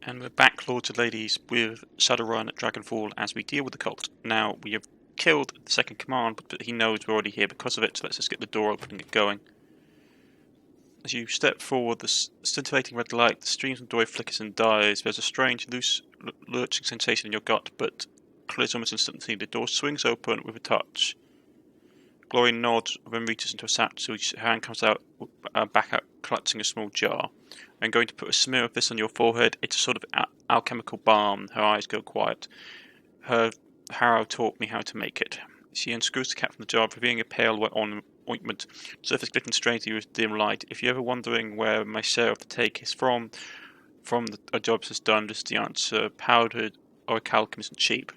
And we're back, lords and ladies, with Shadowrun Dragonfall as we deal with the cult. Now, we have killed the second command, but he knows we're already here because of it, so let's just get the door open and get going. As you step forward, the scintillating red light, the streams and doorway flickers and dies. There's a strange, loose, lurching sensation in your gut, but clears almost instantly. The door swings open with a touch. Glory nods, then reaches into a sack, so her hand comes out, back out, clutching a small jar. I'm going to put a smear of this on your forehead. It's a sort of alchemical balm. Her eyes go quiet. Harrow taught me how to make it. She unscrews the cap from the jar, revealing a pale white ointment. The surface glittering strangely with dim light. If you're ever wondering where my share of the take is from the jobs has done, just the answer. Powdered orichalcum isn't cheap.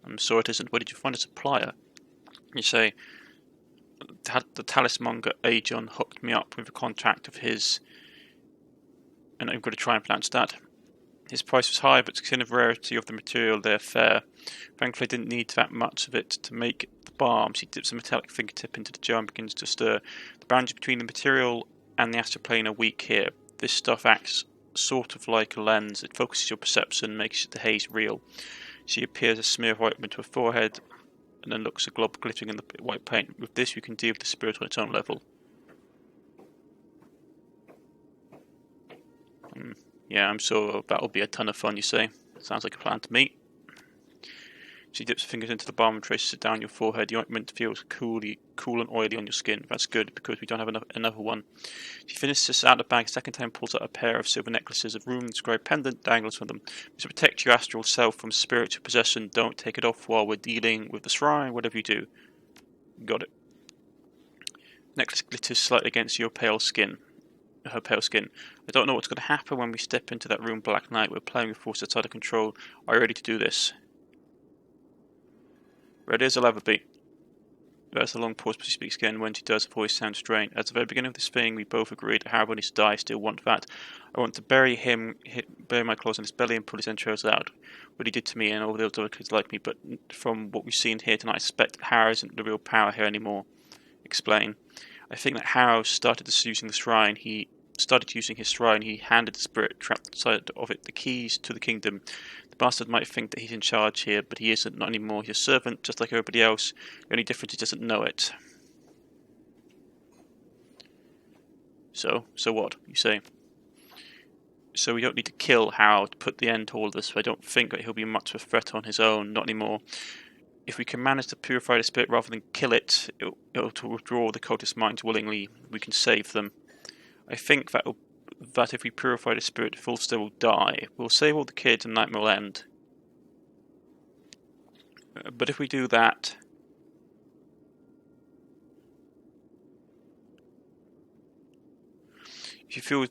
I'm sure it isn't. Where did you find a supplier? You say, the talismonger Aegon hooked me up with a contract of his, and I'm going to try and pronounce that. His price was high, but considering the rarity of the material, they're fair. Thankfully, I didn't need that much of it to make the balm. She dips a metallic fingertip into the jar and begins to stir. The boundaries between the material and the astral plane are weak here. This stuff acts sort of like a lens. It focuses your perception, makes the haze real. She appears a smear of ointment to her forehead, and then looks a glob glittering in the white paint. With this, you can deal with the spirit on its own level. Yeah, I'm sure that'll be a ton of fun, you say. Sounds like a plan to me. She dips her fingers into the balm and traces it down your forehead. The ointment feels cool and oily on your skin. That's good, because we don't have another one. She finishes this out of the bag a second time and pulls out a pair of silver necklaces. A rune-inscribed pendant dangles from them. To protect your astral self from spiritual possession, don't take it off while we're dealing with the shrine, whatever you do. Got it. Necklace glitters slightly against your pale skin. Her pale skin. I don't know what's going to happen when we step into that room, Black Knight. We're playing with forces outside of control. Are you ready to do this? Ready as I'll ever be. There's a long pause before she speaks again. When she does, her voice sounds strained. At the very beginning of this thing, we both agreed that Harebrained needs to die. I still want that. I want to bury my claws in his belly and pull his entrails out. What he did to me and all those other kids like me, but from what we've seen here tonight, I suspect that Harrow isn't the real power here anymore. Explain. I think that Harrow started using his shrine. He handed the spirit trapped inside of it the keys to the kingdom. The bastard might think that he's in charge here, but he isn't, not anymore. He's a servant, just like everybody else. The only difference is he doesn't know it. So what, you say? So we don't need to kill Harrow to put the end to all of this. I don't think that he'll be much of a threat on his own, not anymore. If we can manage to purify the spirit rather than kill it, it'll to withdraw the cultist minds willingly. We can save them. I think that if we purify the spirit, Fulster will die. We'll save all the kids and Nightmare will end. But if we do that, if you feel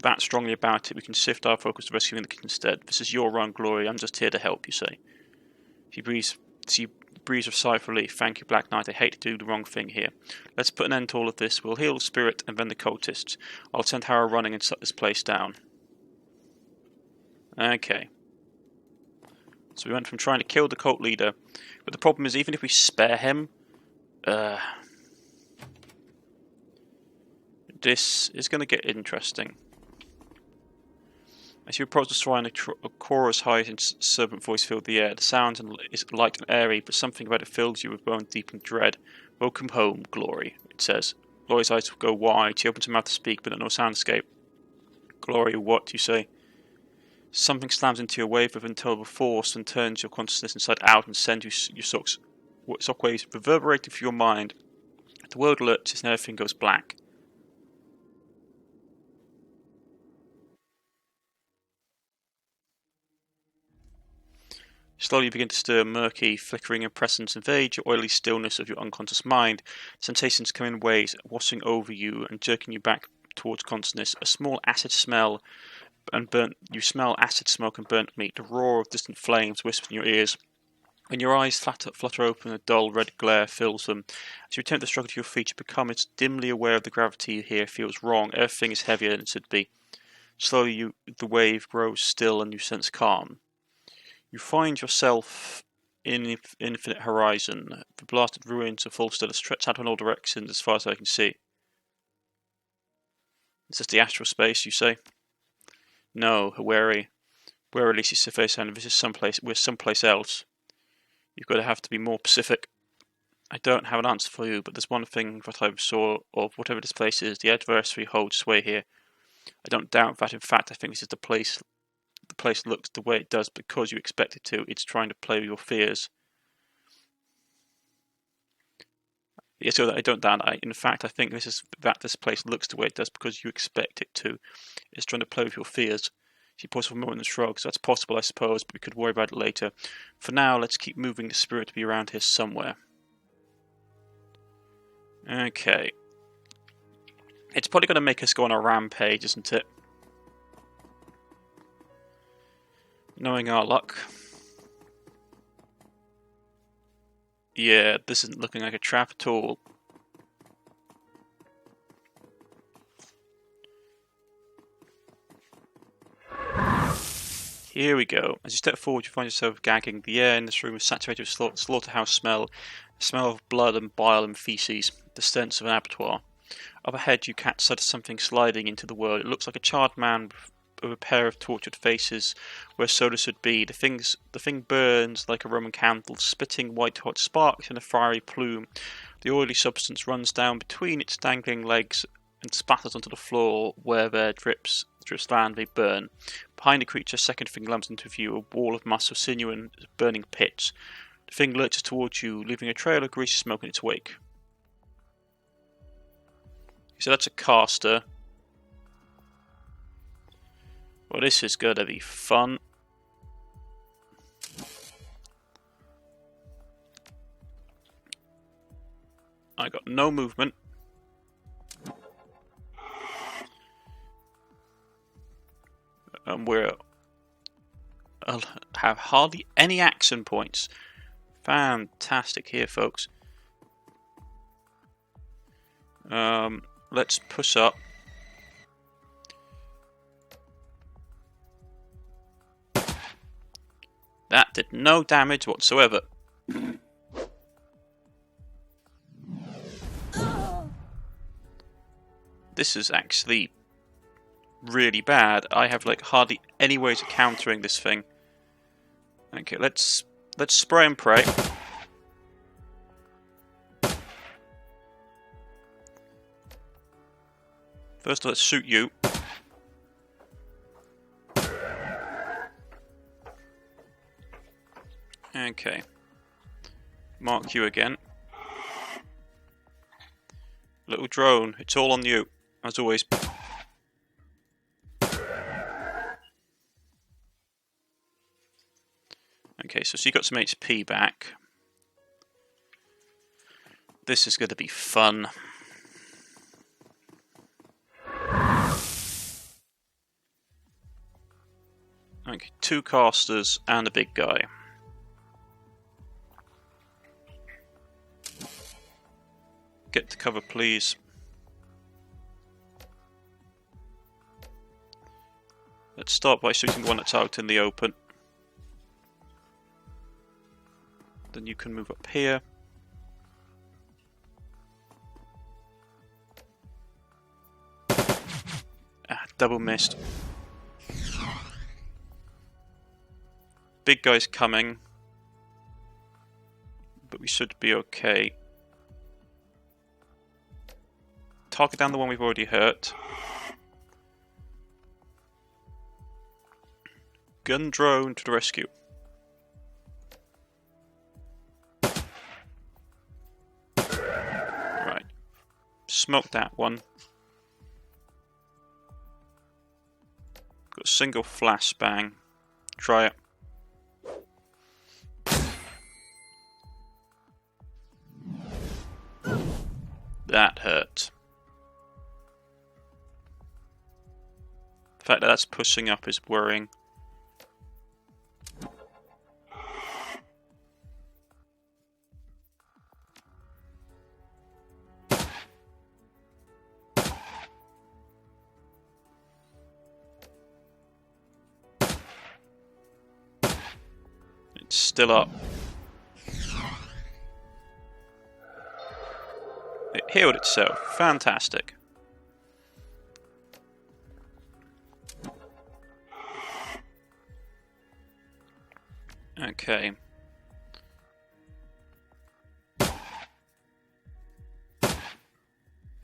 that strongly about it, we can shift our focus to rescuing the kid instead. This is your run, Glory. I'm just here to help, you say. She breathes with sigh of relief. Thank you, Black Knight. I hate to do the wrong thing here. Let's put an end to all of this. We'll heal the spirit and then the cultists. I'll send Harrow running and shut this place down. Okay. So we went from trying to kill the cult leader, but the problem is even if we spare him, this is going to get interesting. As you approach the shrine, a chorus high and serpent voice filled the air. The sound is light and airy, but something about it fills you with bone deep and dread. Welcome home, Glory, it says. Glory's eyes go wide. She opens her mouth to speak, but no sound escape. Glory, what, you say? Something slams into your wave of intolerable force and turns your consciousness inside out and sends your shockwaves reverberating through your mind. The world lurches and everything goes black. Slowly you begin to stir. Murky, flickering impressions invade your oily stillness of your unconscious mind. Sensations come in waves, washing over you and jerking you back towards consciousness. A small acid smell and you smell acid smoke and burnt meat. The roar of distant flames whispers in your ears. When your eyes flutter open, a dull red glare fills them. As you attempt to struggle to your feet, you become dimly aware of the gravity here feels wrong. Everything is heavier than it should be. Slowly the wave grows still and you sense calm. You find yourself in the infinite horizon. The blasted ruins of Fulster stretch out in all directions as far as I can see. Is this the astral space, you say? No, where releases surface and this is someplace else. You've got to have to be more specific. I don't have an answer for you, but there's one thing that I saw of whatever this place is. The adversary holds sway here. I don't doubt that. In fact, I think this is the place. The place looks the way it does because you expect it to. It's trying to play with your fears. Yes, so I don't doubt. In fact, I think this place looks the way it does because you expect it to. It's trying to play with your fears. She paused for a moment and shrugged. So that's possible, I suppose, but we could worry about it later. For now, let's keep moving the spirit to be around here somewhere. Okay. It's probably going to make us go on a rampage, isn't it? Knowing our luck. Yeah, this isn't looking like a trap at all. Here we go. As you step forward, you find yourself gagging. The air in this room is saturated with slaughterhouse smell. The smell of blood and bile and feces. The stench of an abattoir. Up ahead, you catch sight of something sliding into the world. It looks like a charred man with a pair of tortured faces where soda should be. The thing burns like a Roman candle, spitting white-hot sparks in a fiery plume. The oily substance runs down between its dangling legs and spatters onto the floor where there drips land they burn. Behind the creature, a second thing lumps into view, a wall of muscle, sinew and burning pitch. The thing lurches towards you, leaving a trail of greasy smoke in its wake. So that's a caster. Well, this is going to be fun. I got no movement. And I'll have hardly any action points. Fantastic here, folks. Let's push up. That did no damage whatsoever. This is actually really bad. I have like hardly any ways of countering this thing. Okay, let's spray and pray. First, let's shoot you. Okay. Mark you again. Little drone, it's all on you, as always. Okay, so she got some HP back. This is going to be fun. Okay, 2 casters and a big guy. Get to cover, please. Let's start by shooting the one that's out in the open. Then you can move up here. Double missed. Big guy's coming. But we should be okay. Target down the one we've already hurt. Gun drone to the rescue. Right. Smoke that one. Got a single flashbang. Try it. That hurt. The fact that that's pushing up is worrying. It's still up. It healed itself. Fantastic. Okay.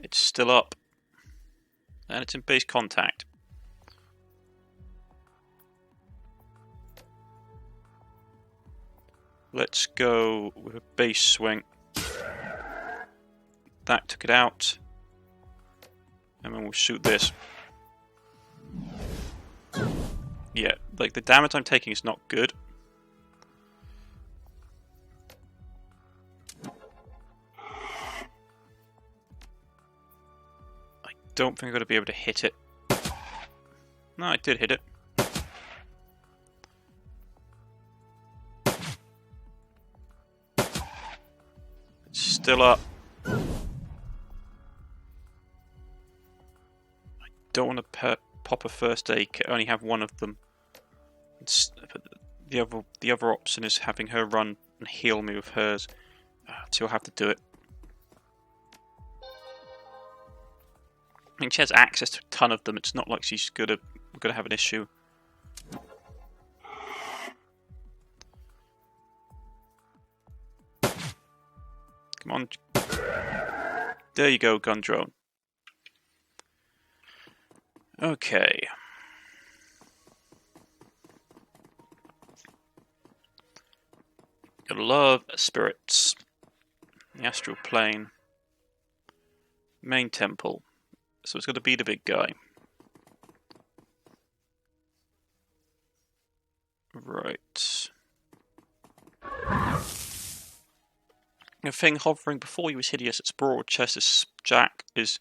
It's still up. And it's in base contact. Let's go with a base swing. That took it out. And then we'll shoot this. Yeah, like the damage I'm taking is not good. I don't think I'm going to be able to hit it. No, I did hit it. It's still up. I don't want to pop a first aid kit. I only have one of them. The other option is having her run and heal me with hers. So I'll have to do it. I mean, she has access to a ton of them. It's not like she's gonna have an issue. Come on. There you go, gun drone. Okay. Gotta love spirits. The astral plane. Main temple. So it's gotta be the big guy. Right. The thing hovering before you is hideous. Its broad chest is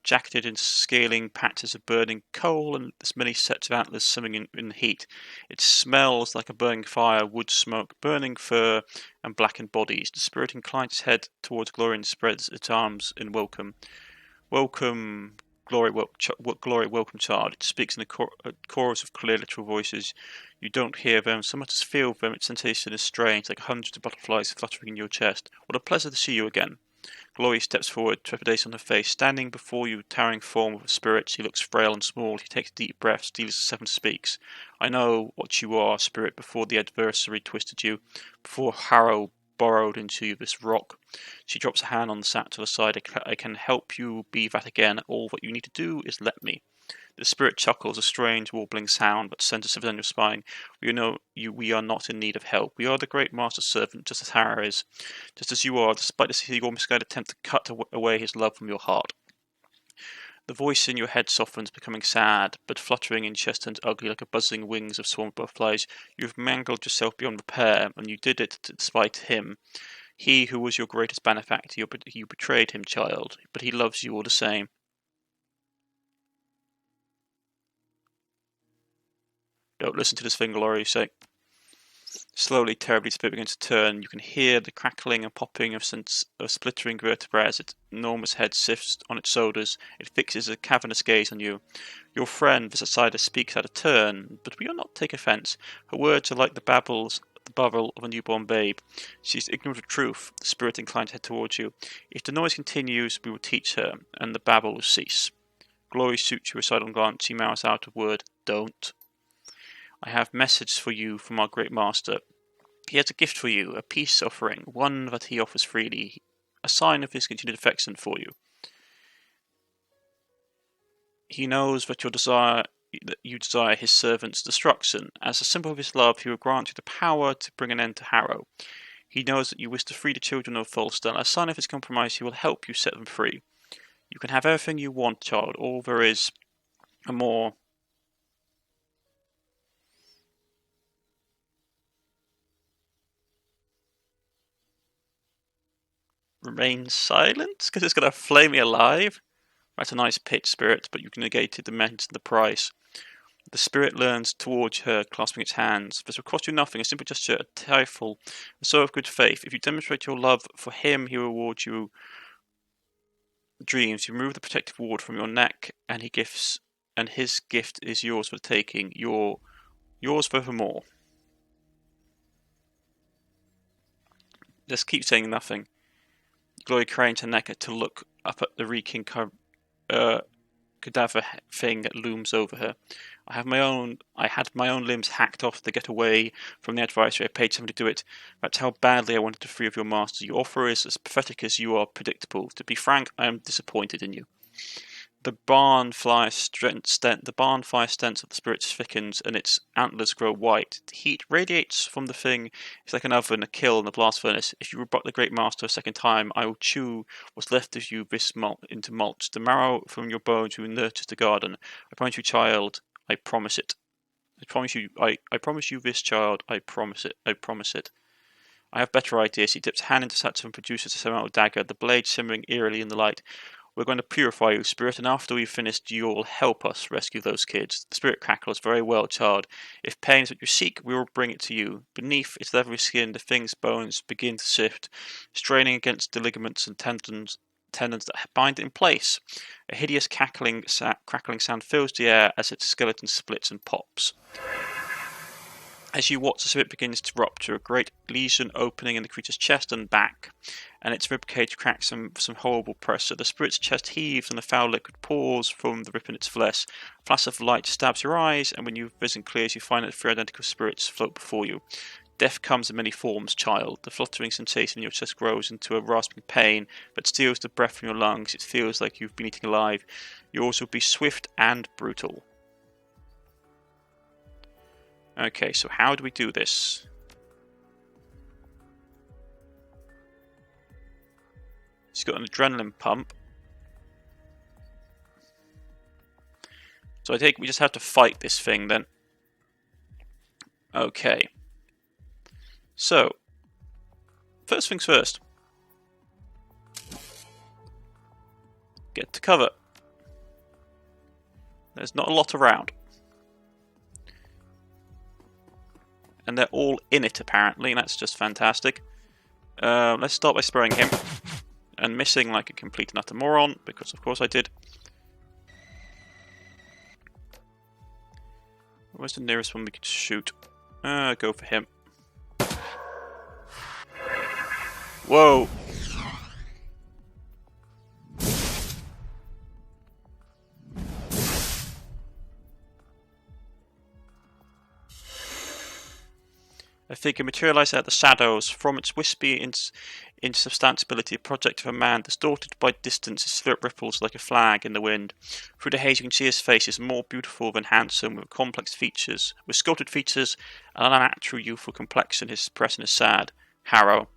jacketed in scaling patches of burning coal, and there's many sets of antlers swimming in heat. It smells like a burning fire, wood smoke, burning fur, and blackened bodies. The spirit inclines its head towards Glory and spreads its arms in welcome. Welcome, Glory, welcome, child. It speaks in a chorus of clear, literal voices. You don't hear them, so much as feel them. Its sensation is strange, like hundreds of butterflies fluttering in your chest. What a pleasure to see you again. Glory steps forward, trepidation on her face. Standing before you, towering form of a spirit, she looks frail and small. He takes deep breaths, deals the seven speaks. I know what you are, spirit, before the adversary twisted you, before Harrow burrowed into this rock. She drops a hand on the sack to the side. I can help you be that again. All what you need to do is let me. The spirit chuckles, a strange, warbling sound, but sends a shiver down your spine. We are not in need of help. We are the great master's servant, just as Harrow is. Just as you are, despite your misguided attempt to cut away his love from your heart. The voice in your head softens, becoming sad, but fluttering in chest turns ugly like a buzzing wings of swarm butterflies. You have mangled yourself beyond repair, and you did it despite him. He who was your greatest benefactor, you betrayed him, child, but he loves you all the same. Don't listen to this thing, Glory, you say. Slowly, terribly, the spirit begins to turn. You can hear the crackling and popping of splittering vertebrae as its enormous head sifts on its shoulders. It fixes a cavernous gaze on you. Your friend, this outsider, speaks out of turn, but we will not take offence. Her words are like the babble of a newborn babe. She is ignorant of truth. The spirit inclines her head towards you. If the noise continues, we will teach her, and the babble will cease. Glory shoots you a sidelong glance. She mouths out a word. Don't. I have message for you from our great master. He has a gift for you, a peace offering, one that he offers freely, a sign of his continued affection for you. He knows that you desire his servant's destruction. As a symbol of his love, he will grant you the power to bring an end to Harrow. He knows that you wish to free the children of Tholston. As a sign of his compromise, he will help you set them free. You can have everything you want, child. All there is, and more. Remain silent, because it's going to flame me alive. That's a nice pitch, spirit, but you've negated the mention of the price. The spirit leans towards her, clasping its hands. This will cost you nothing, a simple gesture, a trifle, a show of good faith. If you demonstrate your love for him, he will reward you dreams. You remove the protective ward from your neck, and his gift is yours for the taking. Yours forevermore. Just keep saying nothing. Glory cranes her neck to look up at the reeking cadaver thing that looms over her. I had my own limbs hacked off to get away from the advisory. I paid someone to do it. That's how badly I wanted to free of your master. Your offer is as pathetic as you are predictable. To be frank, I am disappointed in you. The barn fire stents of the spirits thickens, and its antlers grow white. The heat radiates from the thing. It's like an oven, a kiln, and a blast furnace. If you rebut the Great Master a second time, I will chew what's left of you into mulch. The marrow from your bones will nurture the garden. I promise you, child. I promise it. I promise you. I promise you this, child. I promise it. I promise it. I have better ideas. He dips hand into Satchel and produces a ceremonial dagger, the blade simmering eerily in the light. We're going to purify you, spirit, and after we've finished, you'll help us rescue those kids. The spirit crackles. Very well, child. If pain is what you seek, we will bring it to you. Beneath its leathery skin, the thing's bones begin to sift, straining against the ligaments and tendons that bind it in place. A hideous crackling sound fills the air as its skeleton splits and pops. As you watch, the spirit begins to rupture, a great lesion opening in the creature's chest and back, and its ribcage cracks some horrible pressure. The spirit's chest heaves and the foul liquid pours from the rip in its flesh. A flash of light stabs your eyes, and when your vision clears, you find that three identical spirits float before you. Death comes in many forms, child. The fluttering sensation in your chest grows into a rasping pain that steals the breath from your lungs. It feels like you've been eaten alive. You also be swift and brutal. Okay, so how do we do this? He's got an adrenaline pump. So I think we just have to fight this thing then. Okay. So, first things first. Get to cover. There's not a lot around. And they're all in it, apparently, and that's just fantastic. Let's start by spraying him. And missing like a complete and utter moron, because of course I did. Where's the nearest one we could shoot? Go for him. Whoa! A figure materialized out of the shadows. From its wispy insubstantiality, a project of a man distorted by distance, his spirit ripples like a flag in the wind. Through the haze you can see his face is more beautiful than handsome, with complex features, with sculpted features, and an unnatural youthful complexion. His expression is sad. Harrow.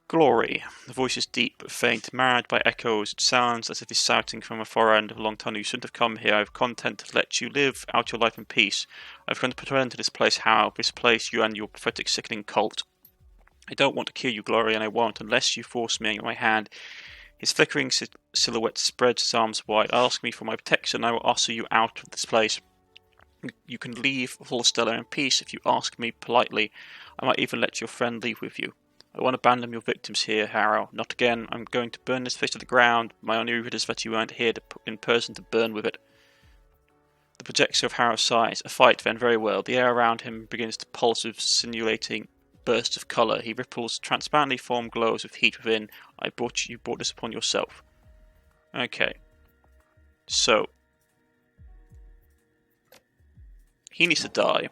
Glory. The voice is deep but faint, marred by echoes. It sounds as if he's shouting from a far end of a long tunnel. You shouldn't have come here. I have content to let you live out your life in peace. I've come to put an end to this place, Harrow. This place, you and your pathetic, sickening cult. I don't want to kill you, Glory, and I won't unless you force me in my hand. His flickering silhouette spreads his arms wide. Ask me for my protection, I will usher you out of this place. You can leave Volstella in peace if you ask me politely. I might even let your friend leave with you. I won't abandon your victims here, Harrow. Not again. I'm going to burn this face to the ground. My only regret is that you weren't here in person to burn with it. The projector of Harrow sighs. A fight, then, very well. The air around him begins to pulse with simulating bursts of colour. He ripples, transparently formed glows with heat within. You brought this upon yourself. Okay. So. He needs to die.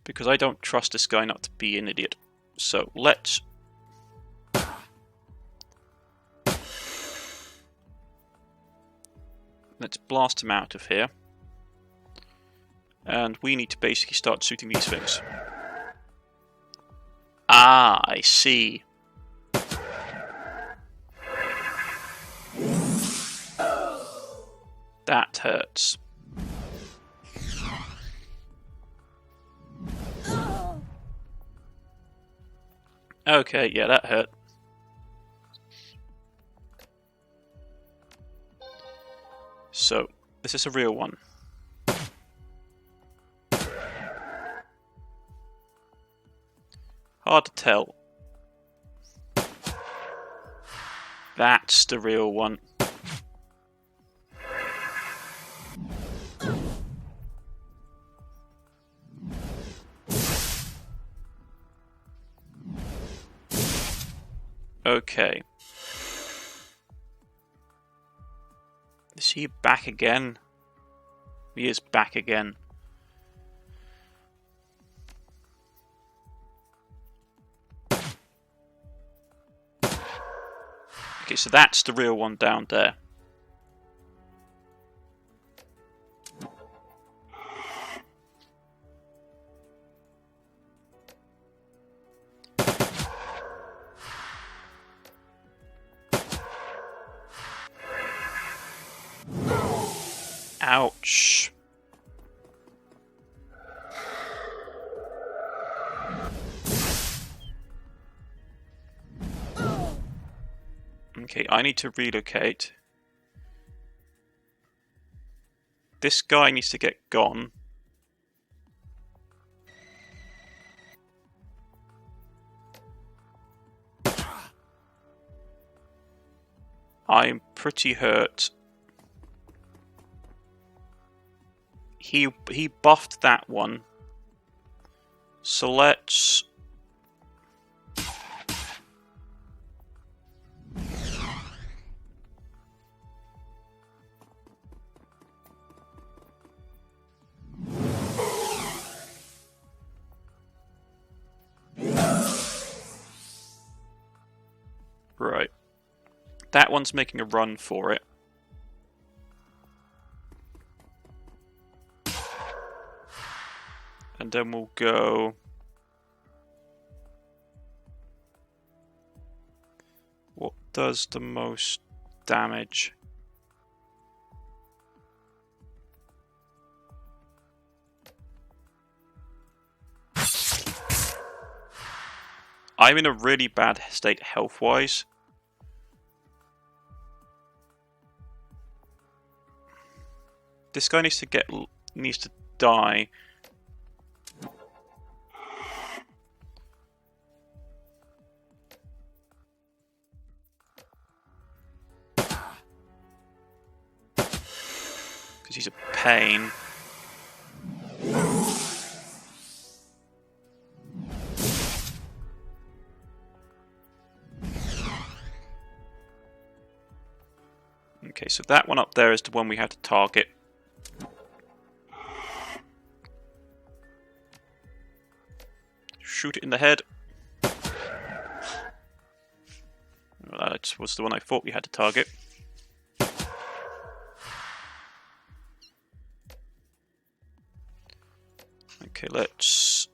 Because I don't trust this guy not to be an idiot. So, let's blast him out of here. And we need to basically start shooting these things. Ah, I see. That hurts. Okay, yeah, that hurt. So, this is a real one. Hard to tell. That's the real one. Okay. Is he back again? He is back again. Okay, so that's the real one down there. Ouch. Okay, I need to relocate. This guy needs to get gone. I'm pretty hurt. He buffed that one. So let's... Right. That one's making a run for it. And then we'll go... What does the most damage? I'm in a really bad state health-wise. This guy needs to die. Because he's a pain. Okay, so that one up there is the one we had to target. Shoot it in the head. That was the one I thought we had to target. Okay, let's...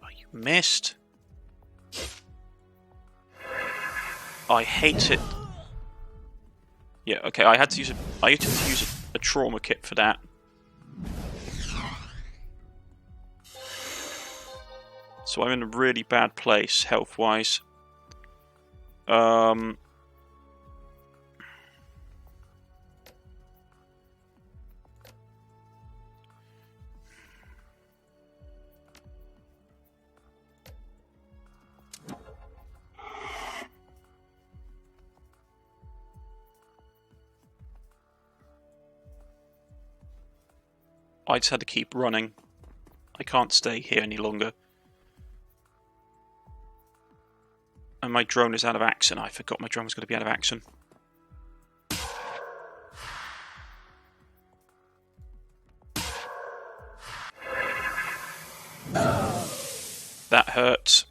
Oh, you missed. I hate it. Yeah, okay, I had to use a trauma kit for that. So I'm in a really bad place health-wise. I just had to keep running. I can't stay here any longer. And my drone is out of action. I forgot my drone was going to be out of action. That hurts.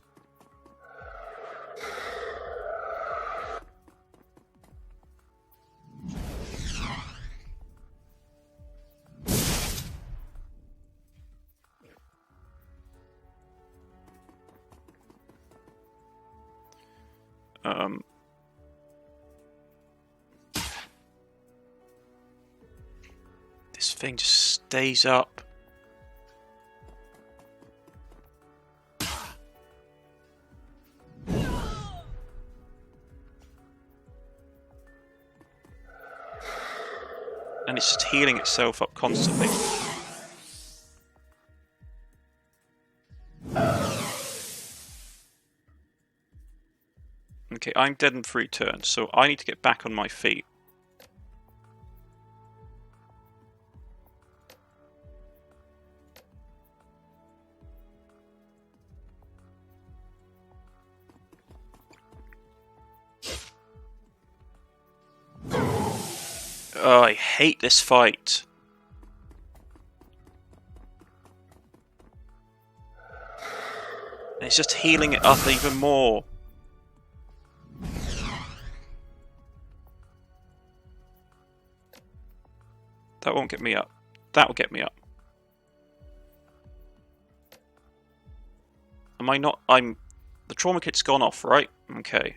This thing just stays up. And it's just healing itself up constantly. Okay, I'm dead in 3 turns, so I need to get back on my feet. Oh, I hate this fight. And it's just healing it up even more. That won't get me up. That will get me up. Am I not? The trauma kit's gone off, right? Okay.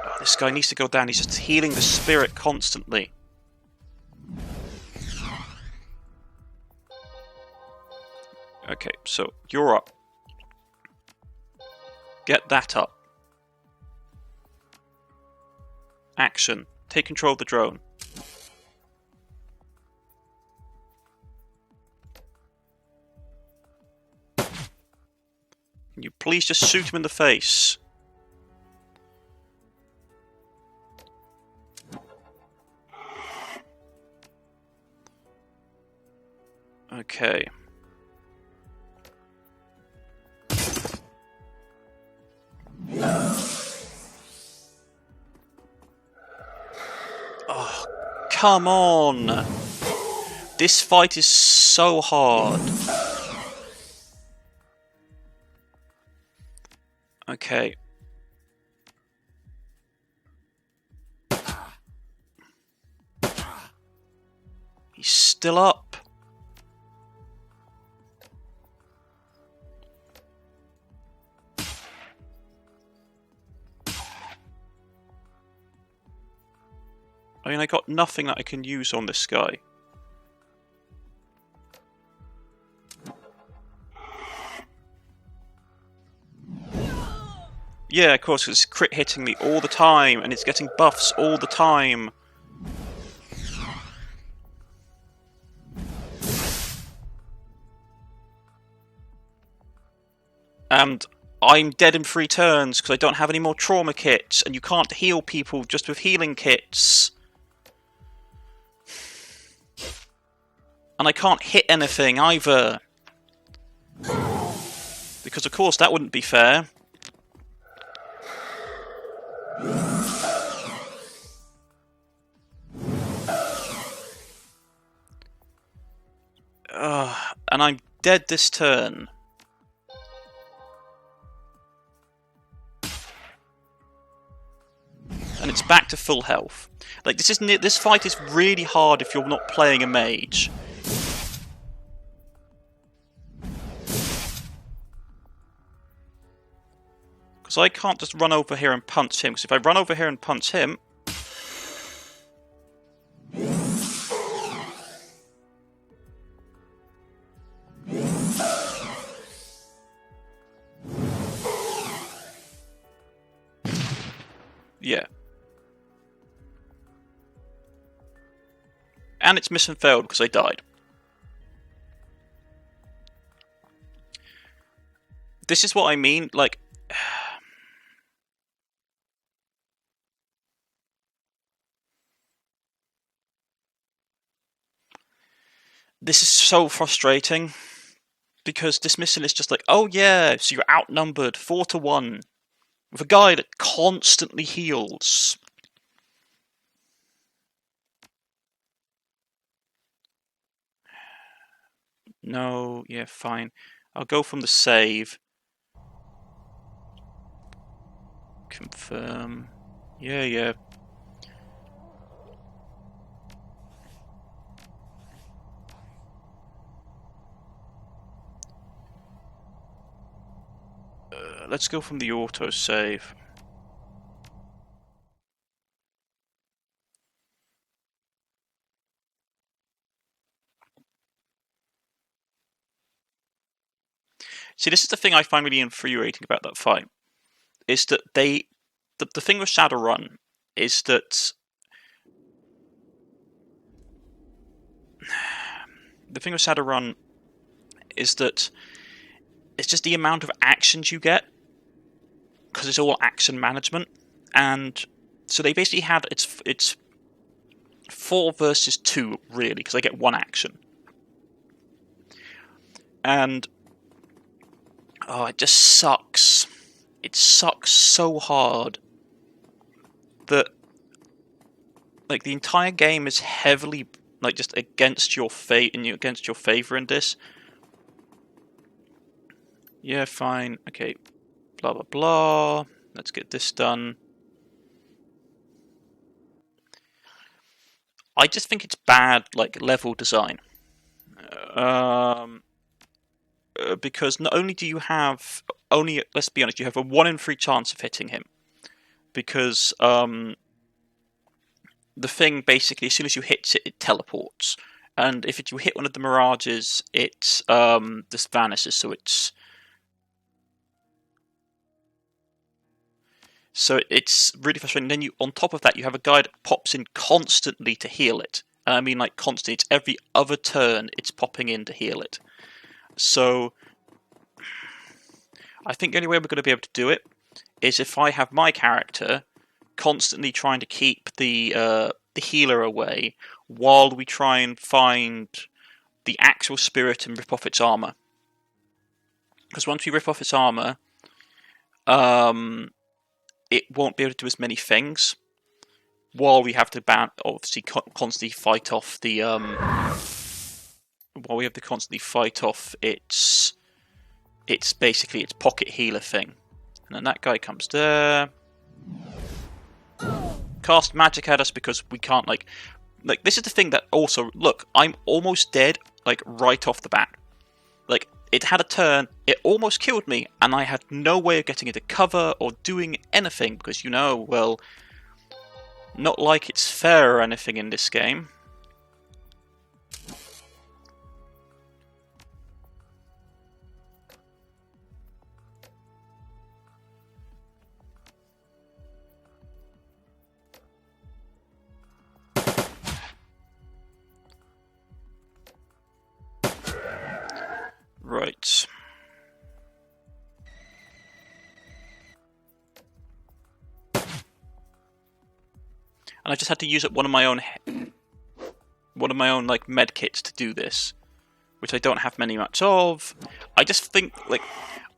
Oh, this guy needs to go down. He's just healing the spirit constantly. Okay, so you're up. Get that up. Action. Take control of the drone. Can you please just shoot him in the face? Okay. Oh, come on! This fight is so hard. Okay. He's still up. I mean, I got nothing that I can use on this guy. Yeah, of course, it's crit hitting me all the time, and it's getting buffs all the time. And I'm dead in 3 turns because I don't have any more trauma kits, and you can't heal people just with healing kits. And I can't hit anything either. Because of course that wouldn't be fair. And I'm dead this turn. And it's back to full health. Like, this fight is really hard if you're not playing a mage. Because I can't just run over here and punch him, because if I run over here and punch him... Yeah. And it's mission failed because I died. This is what I mean, like... This is so frustrating. Because dismissal is just like, oh yeah, so you're outnumbered 4-1. With a guy that constantly heals. No, yeah, fine. I'll go from the save. Confirm. Yeah. Let's go from the autosave. See, this is the thing I find really infuriating about that fight. Is that the thing with Shadowrun is that... The thing with Shadowrun is that it's just the amount of actions you get, because it's all action management, and so they basically had it's 4 versus 2 really, because I get 1 action. And oh, it just sucks. It sucks so hard that like the entire game is heavily like just against your against your favor in this. Yeah, fine. Okay. Blah blah blah. Let's get this done. I just think it's bad, like, level design. Because not only do you have let's be honest, you have a 1 in 3 chance of hitting him. Because the thing basically, as soon as you hit it, it teleports. And if you hit one of the mirages, it just vanishes. So it's really frustrating. Then on top of that, you have a guy that pops in constantly to heal it. I mean, like, constantly. It's every other turn it's popping in to heal it. So I think the only way we're going to be able to do it is if I have my character constantly trying to keep the healer away while we try and find the actual spirit and rip off its armor. Because once we rip off its armor, it won't be able to do as many things. While we have to obviously constantly fight off the it's basically its pocket healer thing. And then that guy comes there, cast magic at us because we can't like this is the thing that also, look, I'm almost dead like right off the bat. Like, it had a turn, it almost killed me, and I had no way of getting into cover or doing anything because, well, not like it's fair or anything in this game. Right. And I just had to use up one of my own like med kits to do this, which I don't have much of. I just think, like,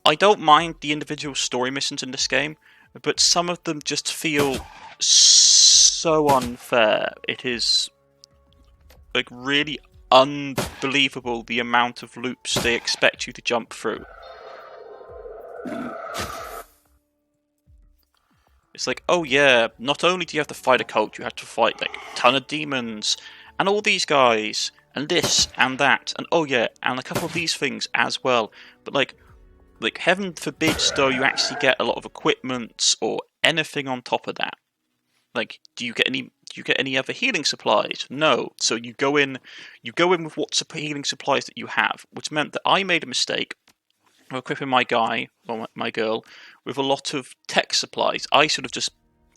I don't mind the individual story missions in this game, but some of them just feel so unfair. It is like really unbelievable the amount of loops they expect you to jump through. It's like, oh yeah, not only do you have to fight a cult, you have to fight like a ton of demons and all these guys and this and that and oh yeah, and a couple of these things as well. But like heaven forbids though you actually get a lot of equipment or anything on top of that. Like, do you get any other healing supplies? No. So you go in with what healing supplies that you have, which meant that I made a mistake of equipping my guy or my girl with a lot of tech supplies. I sort of just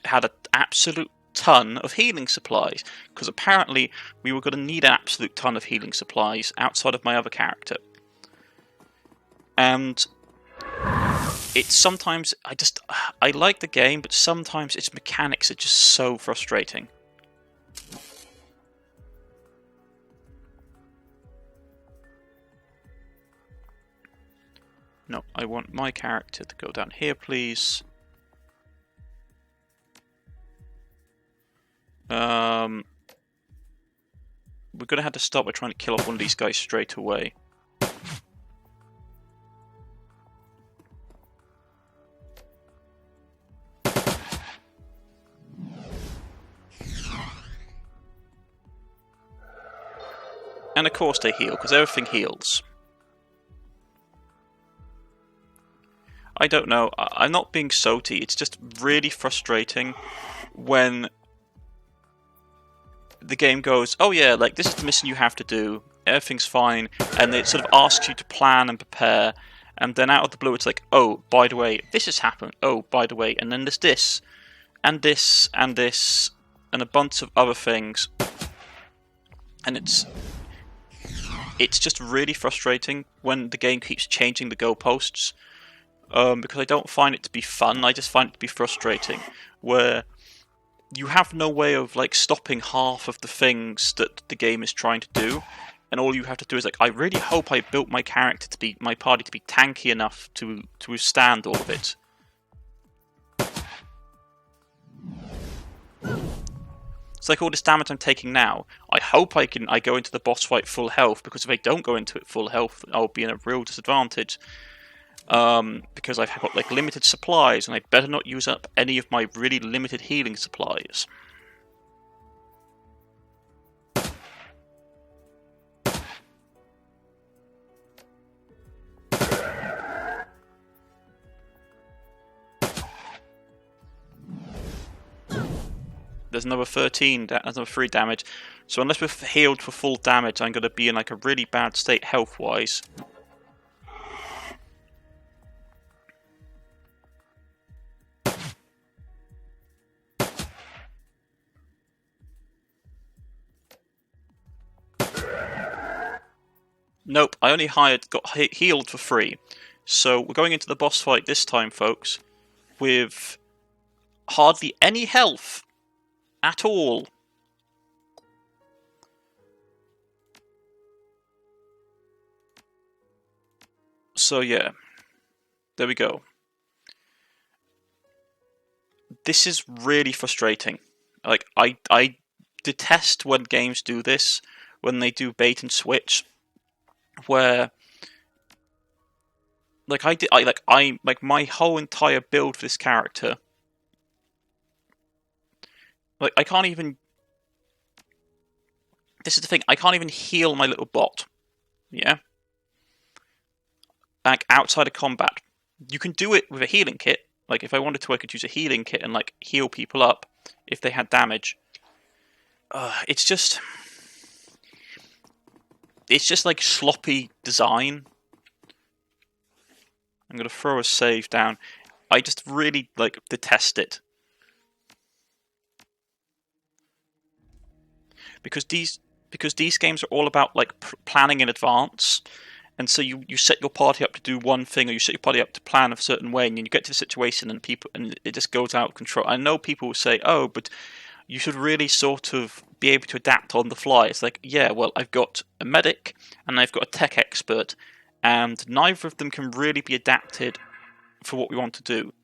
had an absolute ton of healing supplies because apparently we were going to need an absolute ton of healing supplies outside of my other character. And it's sometimes I like the game, but sometimes its mechanics are just so frustrating. No, I want my character to go down here, please. We're gonna have to start by trying to kill off one of these guys straight away. And of course they heal, because everything heals. I don't know, I'm not being soty, it's just really frustrating when the game goes, oh yeah, like this is the mission you have to do, everything's fine, and it sort of asks you to plan and prepare, and then out of the blue it's like, oh, by the way, this has happened, oh, by the way, and then there's this, and this, and this, and a bunch of other things, and it's just really frustrating when the game keeps changing the goalposts. Because I don't find it to be fun, I just find it to be frustrating, where you have no way of like stopping half of the things that the game is trying to do, and all you have to do is like, I really hope I built my character to be, my party to be tanky enough to withstand all of it. It's like all this damage I'm taking now. I hope I go into the boss fight full health, because if I don't go into it full health, I'll be in a real disadvantage. Because I've got like limited supplies, and I better not use up any of my really limited healing supplies. There's another 13, there's another 3 damage. So unless we're healed for full damage, I'm going to be in like a really bad state health-wise. Nope, I only got healed for free. So we're going into the boss fight this time, folks, with hardly any health at all. So yeah, there we go. This is really frustrating. Like, I detest when games do this, when they do bait and switch, where like my whole entire build for this character, like I can't even, this is the thing, I can't even heal my little bot. Yeah? Like outside of combat. You can do it with a healing kit. Like if I wanted to, I could use a healing kit and like heal people up if they had damage. It's just like sloppy design. I'm gonna throw a save down. I just really like detest it, because these games are all about like planning in advance, and so you set your party up to do one thing, or you set your party up to plan a certain way, and then you get to the situation and it just goes out of control. I know people will say, "Oh, but you should really sort of be able to adapt on the fly." It's like, yeah, well, I've got a medic and I've got a tech expert, and neither of them can really be adapted for what we want to do.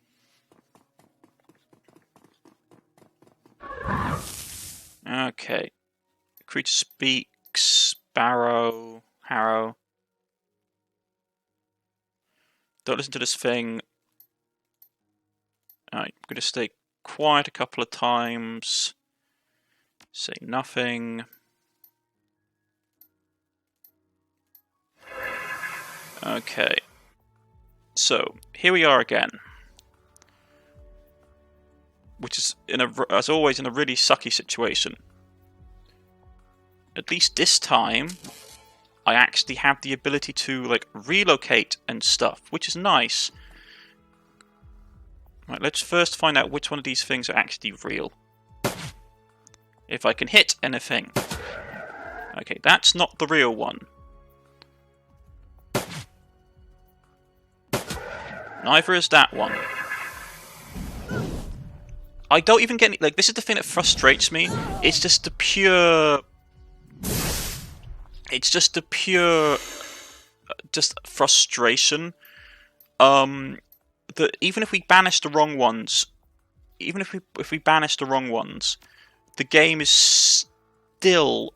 Okay. Creature speaks. Harrow. Don't listen to this thing. Alright, I'm going to stay quiet a couple of times. Say nothing. Okay. So, here we are again. Which is, as always, in a really sucky situation. At least this time, I actually have the ability to like relocate and stuff, which is nice. Right, let's first find out which one of these things are actually real. If I can hit anything. Okay, that's not the real one. Neither is that one. I don't even get any, like, this is the thing that frustrates me. It's just the pure frustration. That even if we banish the wrong ones, if we banish the wrong ones, the game is still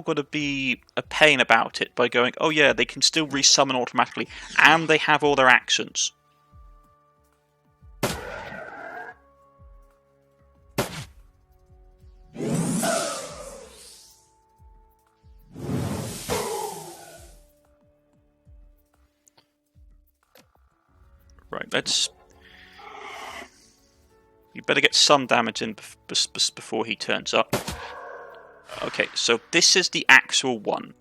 going to be a pain about it by going, oh yeah, they can still resummon automatically, and they have all their actions. Right, you better get some damage in before he turns up. Okay, so this is the actual one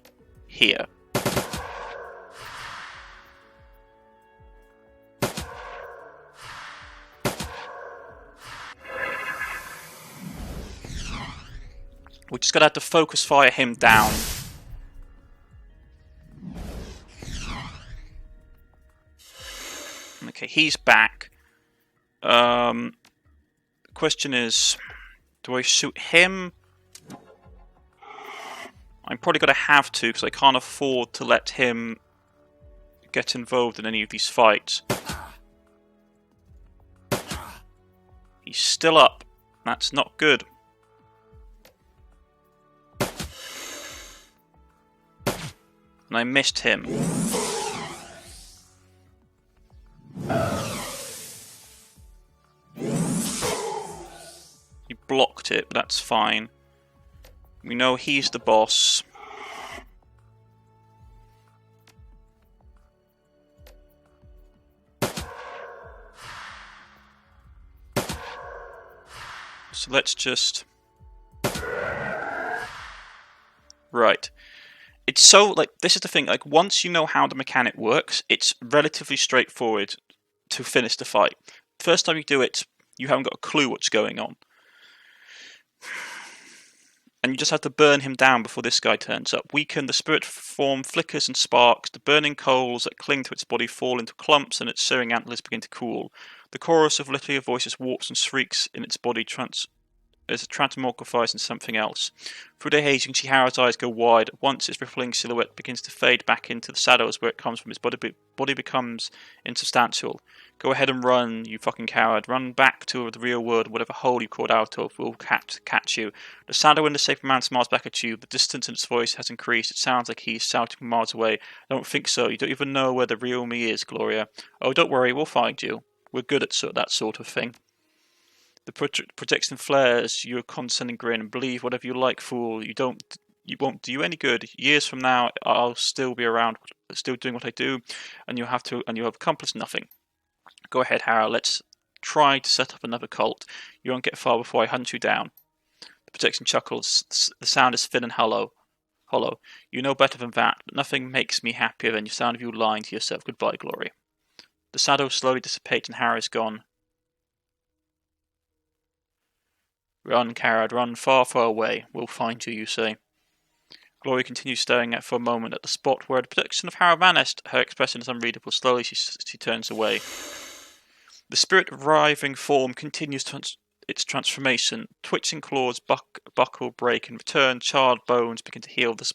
here. We're just gonna have to focus fire him down. Okay, he's back. The question is, do I shoot him I'm probably going to have to, because I can't afford to let him get involved in any of these fights. He's still up. That's not good. And I missed him. He blocked it, but that's fine. We know he's the boss. So let's just... Right. It's so, like, this is the thing, like, once you know how the mechanic works, it's relatively straightforward to finish the fight. First time you do it, you haven't got a clue what's going on. And you just have to burn him down before this guy turns up. Weaken, the spirit form flickers and sparks. The burning coals that cling to its body fall into clumps and its searing antlers begin to cool. The chorus of litany of voices warps and shrieks in its body as it transmogrifies into something else. Through the haze, you can see Harrow's eyes go wide. At once, its rippling silhouette begins to fade back into the shadows where it comes from. Its body becomes insubstantial. Go ahead and run, you fucking coward. Run back to the real world, whatever hole you crawled out of. We'll catch you. The shadow in the safe man smiles back at you. The distance in its voice has increased. It sounds like he's shouting from miles away. I don't think so. You don't even know where the real me is, Gloria. Oh, don't worry, we'll find you. We're good at that sort of thing. The projection flares, you condescending grin, and believe whatever you like, fool. You won't do you any good. Years from now, I'll still be around, still doing what I do, and you have accomplished nothing. Go ahead, Harrow. Let's try to set up another cult. You won't get far before I hunt you down. The projection chuckles. The sound is thin and hollow. You know better than that, but nothing makes me happier than the sound of you lying to yourself. Goodbye, Glory. The shadow slowly dissipates and Harrow is gone. Run, Carrad, run far, far away. We'll find you, you say. Glory continues staring for a moment at the spot where the projection of Harrow vanished. Her expression is unreadable. Slowly she turns away. The spirit-writhing form continues its transformation. Twitching claws buckle, break, and return. Charred bones begin to heal. The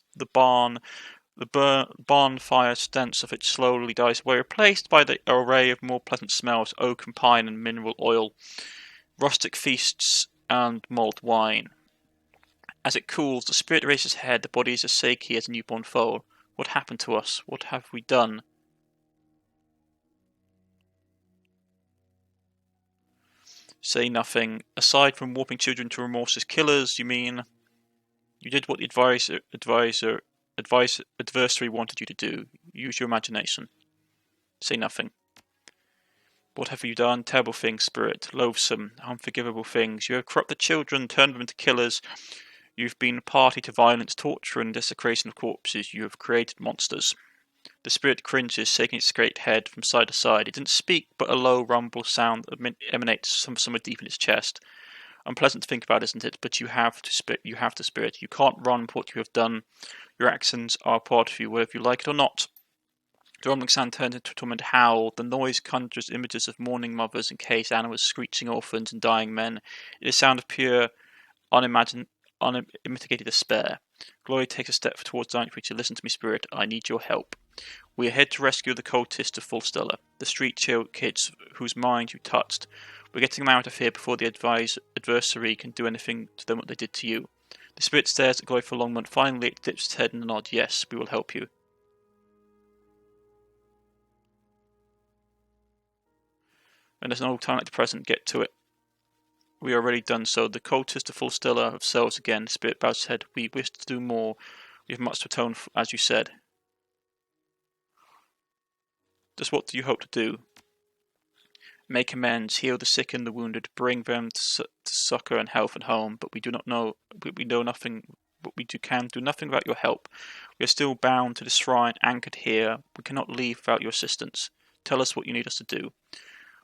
bonfire stench of it slowly dies away, replaced by the array of more pleasant smells: oak and pine and mineral oil, rustic feasts, and mulled wine. As it cools, the spirit raises its head. The body is as shaky as a newborn foal. What happened to us? What have we done? Say nothing. Aside from warping children to remorseless killers, you mean? You did what the adversary wanted you to do. Use your imagination. Say nothing. What have you done? Terrible things, spirit. Loathsome, unforgivable things. You have corrupted children, turned them into killers. You've been a party to violence, torture, and desecration of corpses. You have created monsters. The spirit cringes, shaking its great head from side to side. It didn't speak, but a low rumble sound emanates from somewhere deep in its chest. Unpleasant to think about, isn't it? But you have to, spirit. You can't run from what you have done. Your actions are a part of you, whether you like it or not. The rumbling sound turns into a tormented howl. The noise conjures images of mourning mothers and caged animals, screeching orphans and dying men. It is a sound of pure, unmitigated despair. Glory takes a step towards the giant creature. Listen to me, spirit. I need your help. We are here to rescue the cultists of Fullstellar, the street kids whose mind you touched. We're getting them out of here before the adversary can do anything to them what they did to you. The spirit stares at Glory for a long moment. Finally, it dips its head in a nod. Yes, we will help you. And there's no time like the present. Get to it. We are already done so. The cultists of Fullstellar have selves again. The spirit bows its head. We wish to do more. We have much to atone for, as you said. Just what do you hope to do? Make amends, heal the sick and the wounded, bring them to succor and health and home. But we do not know. We know nothing. But we can do nothing without your help. We are still bound to this shrine, anchored here. We cannot leave without your assistance. Tell us what you need us to do.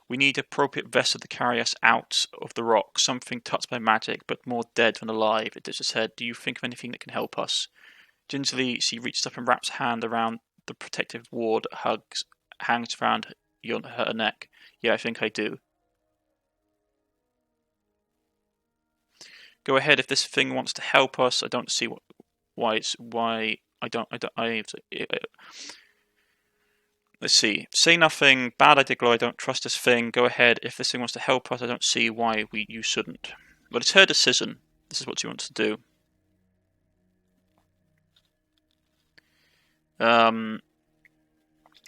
We need an appropriate vessel to carry us out of the rock. Something touched by magic, but more dead than alive. It dips its head. Do you think of anything that can help us? Gingerly, she reaches up and wraps her hand around the protective ward that hangs around her neck. Yeah, I think I do. Go ahead, if this thing wants to help us. I don't see why I don't. Let's see. Say nothing. Bad idea, Glory. I don't trust this thing. Go ahead. If this thing wants to help us, I don't see why you shouldn't. But it's her decision. This is what she wants to do.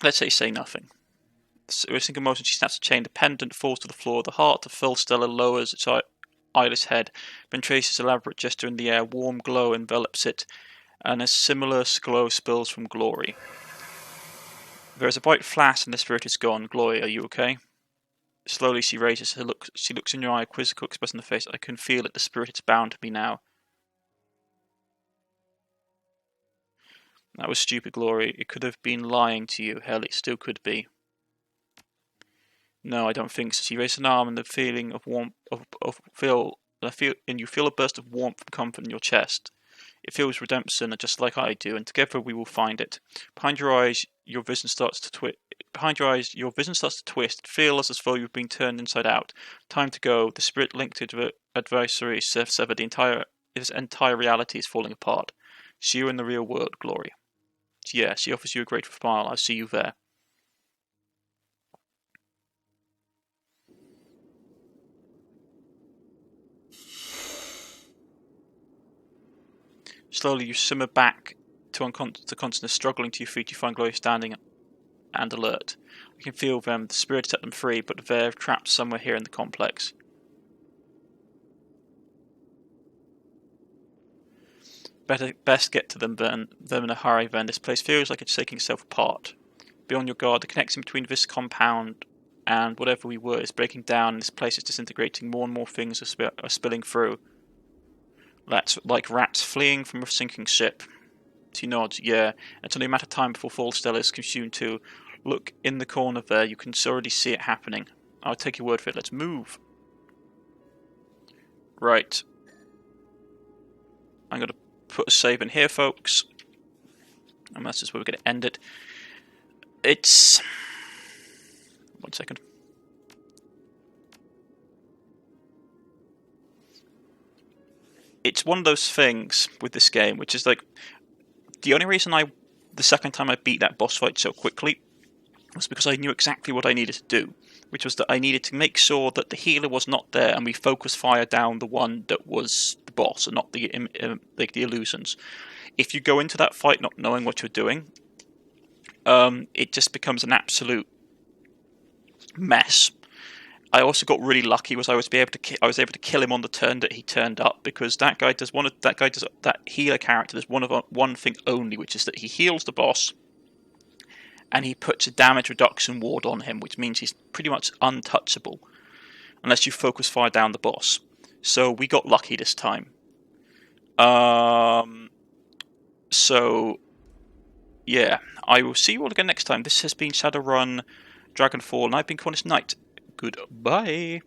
Let's say nothing. With a single motion, she snaps a chain. The pendant falls to the floor. The heart of full Stella lowers its eyeless head. Ben traces elaborate gesture in the air. Warm glow envelops it, and a similar glow spills from Glory. There is a bright flash, and the spirit is gone. Glory, are you okay? Slowly, she raises her look. She looks in your eye, a quizzical expression on the face. I can feel it. The spirit is bound to me now. That was stupid, Glory. It could have been lying to you. Hell, it still could be. No, I don't think so. She raises an arm, and the feeling of warmth and you feel a burst of warmth and comfort in your chest. It feels redemption, just like I do, and together we will find it. Behind your eyes, your vision starts to twist. It feels as though you've been turned inside out. Time to go. The spirit linked to the adversary severed. Its entire reality is falling apart. See you in the real world, Glory. Yeah, she offers you a grateful smile. I'll see you there. Slowly you simmer back to consciousness, struggling to your feet. You find Glory standing and alert. You can feel them. The spirit set them free, but they're trapped somewhere here in the complex. Best get to them in a hurry then. This place feels like it's taking itself apart. Be on your guard. The connection between this compound and whatever we were is breaking down, and this place is disintegrating. More and more things are spilling through. That's like rats fleeing from a sinking ship. She nods. Yeah, it's only a matter of time before Fall Stella is consumed too. Look in the corner there. You can already see it happening. I'll take your word for it. Let's move. Right. I'm going to put a save in here, folks. And that's just where we're going to end it. It's... 1 second. It's one of those things with this game, which is like, the only reason the second time I beat that boss fight so quickly was because I knew exactly what I needed to do, which was that I needed to make sure that the healer was not there, and we focus fire down the one that was the boss, and not the illusions. If you go into that fight not knowing what you're doing, it just becomes an absolute mess. I also got really lucky. I was able to kill him on the turn that he turned up, because that healer character does one thing only, which is that he heals the boss, and he puts a damage reduction ward on him, which means he's pretty much untouchable unless you focus fire down the boss. So we got lucky this time. So yeah, I will see you all again next time. This has been Shadowrun Dragonfall, and I've been Cornish-knight. Goodbye.